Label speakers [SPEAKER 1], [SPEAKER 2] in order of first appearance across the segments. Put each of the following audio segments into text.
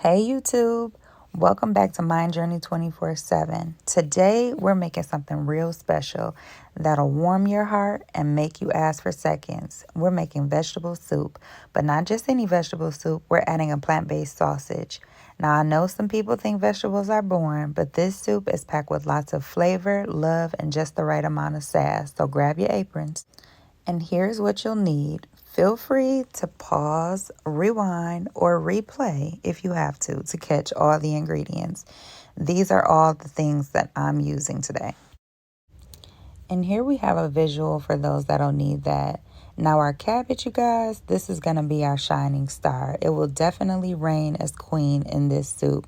[SPEAKER 1] Hey YouTube, welcome back to Mind Journey 24/7. Today we're making something real special that'll warm your heart and make you ask for seconds. We're making vegetable soup, but not just any vegetable soup, we're adding a plant-based sausage. Now I know some people think vegetables are boring, but this soup is packed with lots of flavor, love, and just the right amount of sass. So grab your aprons. And here's what you'll need. Feel free to pause, rewind, or replay if you have to catch all the ingredients. These are all the things that I'm using today. And here we have a visual for those that'll need that. Now our cabbage, you guys, this is going to be our shining star. It will definitely reign as queen in this soup.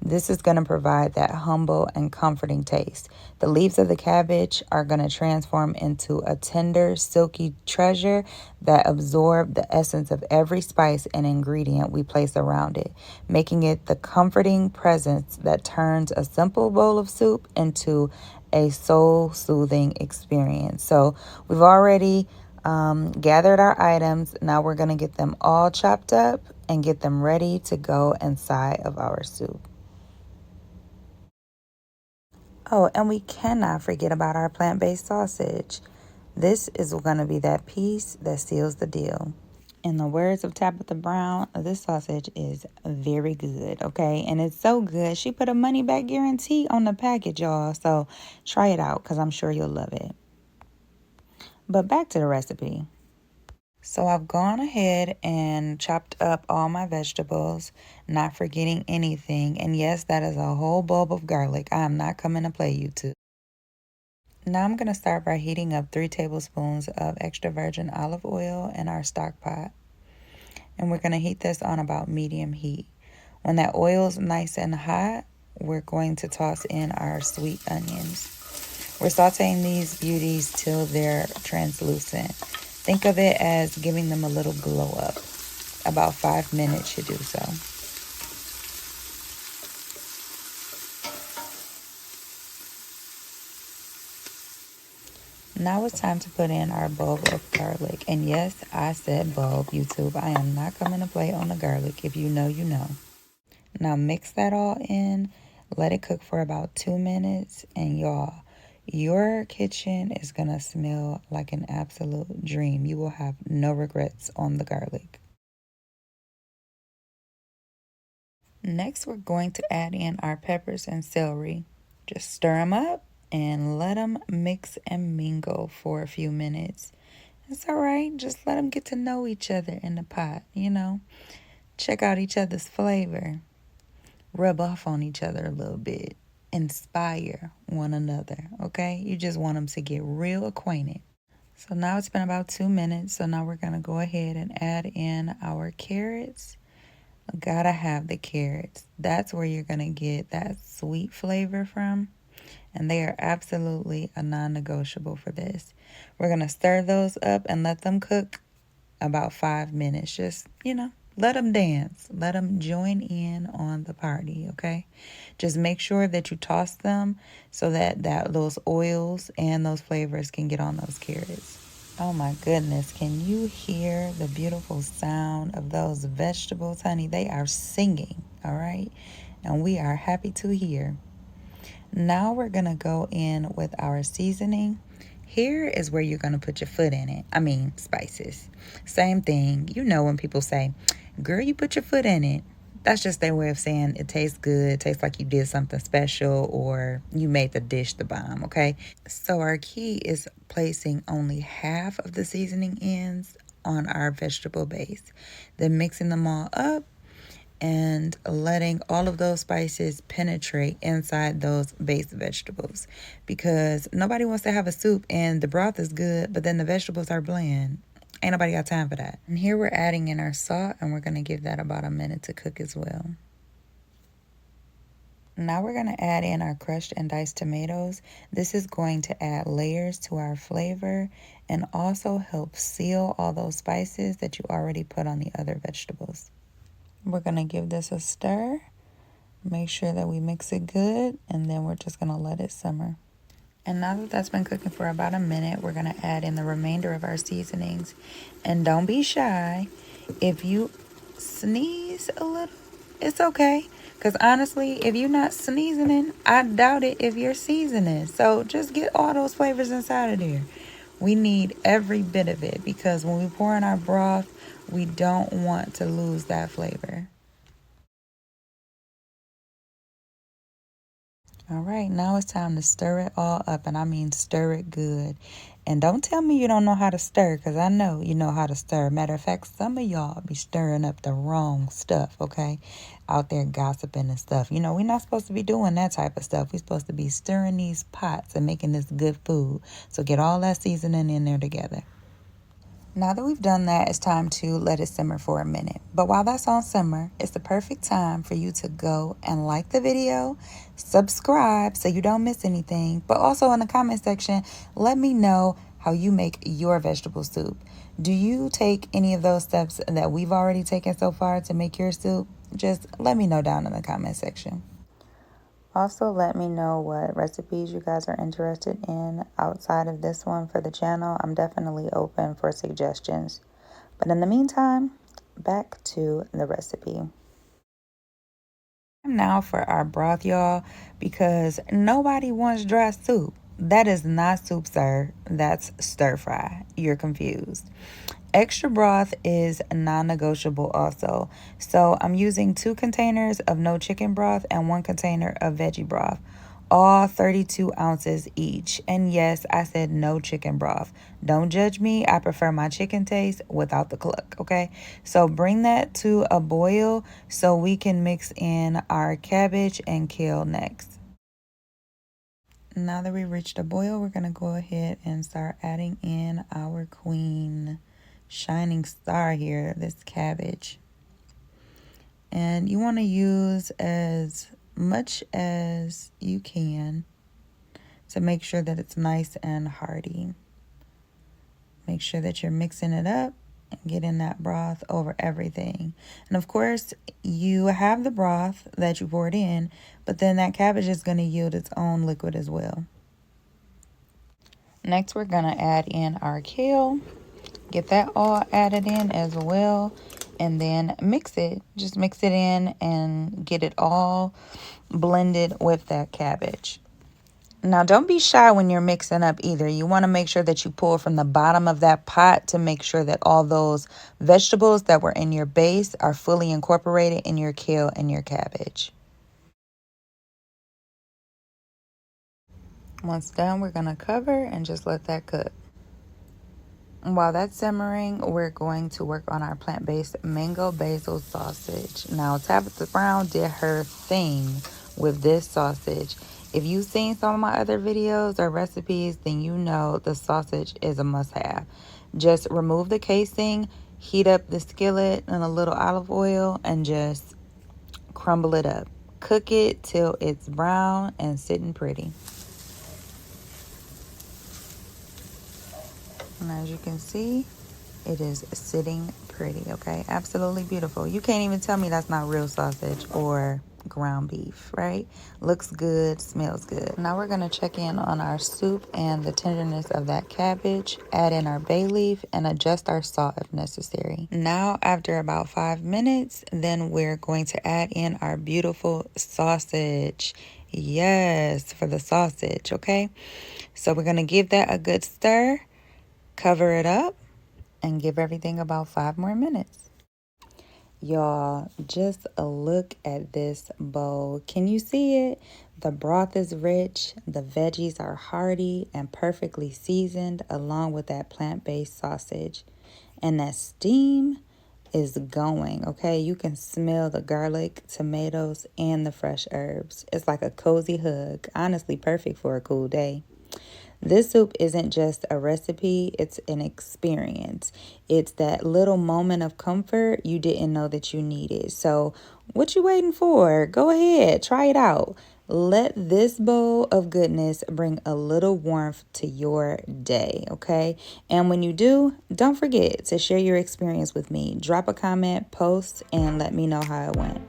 [SPEAKER 1] This is going to provide that humble and comforting taste. The leaves of the cabbage are going to transform into a tender, silky treasure that absorb the essence of every spice and ingredient we place around it, making it the comforting presence that turns a simple bowl of soup into a soul-soothing experience. So we've already gathered our items. Now we're going to get them all chopped up and get them ready to go inside of our soup. Oh, and we cannot forget about our plant-based sausage. This is going to be that piece that seals the deal. In the words of Tabitha Brown, this sausage is very good, okay? And it's so good, she put a money-back guarantee on the package, y'all. So try it out because I'm sure you'll love it. But back to the recipe. So I've gone ahead and chopped up all my vegetables, not forgetting anything. And yes, that is a whole bulb of garlic. I am not coming to play YouTube. Now I'm going to start by heating up 3 tablespoons of extra virgin olive oil in our stock pot. And we're going to heat this on about medium heat. When that oil is nice and hot, we're going to toss in our sweet onions. We're sauteing these beauties till they're translucent. Think of it as giving them a little glow up. About 5 minutes should do so. Now it's time to put in our bulb of garlic. And yes, I said bulb, YouTube. I am not coming to play on the garlic. If you know, you know. Now mix that all in. Let it cook for about 2 minutes. And y'all, your kitchen is going to smell like an absolute dream. You will have no regrets on the garlic. Next, we're going to add in our peppers and celery. Just stir them up and let them mix and mingle for a few minutes. It's all right. Just let them get to know each other in the pot, you know. Check out each other's flavor. Rub off on each other a little bit. Inspire one another, okay? You just want them to get real acquainted. So now it's been about 2 minutes. So now we're going to go ahead and add in our carrots. Gotta have the carrots. That's where you're going to get that sweet flavor from. And they are absolutely a non-negotiable for this. We're going to stir those up and let them cook about 5 minutes. Just, let them dance. Let them join in on the party, okay? Just make sure that you toss them so that those oils and those flavors can get on those carrots. Oh my goodness, can you hear the beautiful sound of those vegetables, honey? They are singing, all right? And we are happy to hear. Now we're going to go in with our seasoning. Here is where you're going to put your foot in it. I mean, spices. Same thing. You know when people say, girl, you put your foot in it. That's just their way of saying it tastes good, it tastes like you did something special, or you made the dish the bomb, okay? So our key is placing only half of the seasoning ends on our vegetable base. Then mixing them all up and letting all of those spices penetrate inside those base vegetables. Because nobody wants to have a soup and the broth is good, but then the vegetables are bland. Ain't nobody got time for that. And here we're adding in our salt, and we're going to give that about a minute to cook as well. Now we're going to add in our crushed and diced tomatoes. This is going to add layers to our flavor and also help seal all those spices that you already put on the other vegetables. We're going to give this a stir. Make sure that we mix it good, and then we're just going to let it simmer. And now that that's been cooking for about a minute, we're going to add in the remainder of our seasonings. And don't be shy. If you sneeze a little, It's okay. Because honestly, if you're not seasoning, I doubt it if you're seasoning. So just get all those flavors inside of there. We need every bit of it because when we pour in our broth, we don't want to lose that flavor. All right, now it's time to stir it all up, and I mean stir it good. And don't tell me you don't know how to stir, because I know you know how to stir. Matter of fact, some of y'all be stirring up the wrong stuff, okay? Out there gossiping and stuff. You know, we're not supposed to be doing that type of stuff. We're supposed to be stirring these pots and making this good food. So get all that seasoning in there together. Now that we've done that, it's time to let it simmer for a minute. But while that's on simmer, it's the perfect time for you to go and like the video, subscribe so you don't miss anything, but also in the comment section, let me know how you make your vegetable soup. Do you take any of those steps that we've already taken so far to make your soup? Just let me know down in the comment section. Also, let me know what recipes you guys are interested in outside of this one for the channel. I'm definitely open for suggestions. But in the meantime, back to the recipe. Now for our broth, y'all, because nobody wants dry soup. That is not soup, sir. That's stir fry. You're confused. Extra broth is non-negotiable also. So I'm using 2 containers of no chicken broth and 1 container of veggie broth. All 32 ounces each. And yes, I said no chicken broth. Don't judge me. I prefer my chicken taste without the cluck, okay? So bring that to a boil so we can mix in our cabbage and kale next. Now that we reached a boil, we're going to go ahead and start adding in our queen shining star here, this cabbage. And you want to use as much as you can to make sure that it's nice and hearty. Make sure that you're mixing it up and getting that broth over everything. And of course, you have the broth that you poured in, but then that cabbage is going to yield its own liquid as well. Next, we're going to add in our kale. Get that all added in as well. And then mix it. Just mix it in and get it all blended with that cabbage. Now, don't be shy when you're mixing up either. You want to make sure that you pull from the bottom of that pot to make sure that all those vegetables that were in your base are fully incorporated in your kale and your cabbage. Once done, we're going to cover and just let that cook. While that's simmering, we're going to work on our plant-based mango basil sausage. Now, Tabitha Brown did her thing with this sausage. If you've seen some of my other videos or recipes, then you know the sausage is a must-have. Just remove the casing, heat up the skillet in a little olive oil, and just crumble it up. Cook it till it's brown and sitting pretty. And as you can see, it is sitting pretty, okay? Absolutely beautiful. You can't even tell me that's not real sausage or ground beef, right? Looks good, smells good. Now we're gonna check in on our soup and the tenderness of that cabbage, add in our bay leaf, and adjust our salt if necessary. Now, after about 5 minutes, then we're going to add in our beautiful sausage. Yes, for the sausage, okay? So we're gonna give that a good stir, cover it up, and give everything about 5 more minutes. Y'all, just a look at this bowl. Can you see it? The broth is rich, the veggies are hearty and perfectly seasoned, along with that plant-based sausage. And that steam is going, okay? You can smell the garlic, tomatoes, and the fresh herbs. It's like a cozy hug. Honestly, perfect for a cool day. This soup isn't just a recipe, it's an experience. It's that little moment of comfort you didn't know that you needed. So what you waiting for? Go ahead, try it out. Let this bowl of goodness bring a little warmth to your day, okay? And when you do, don't forget to share your experience with me. Drop a comment, post, and let me know how it went.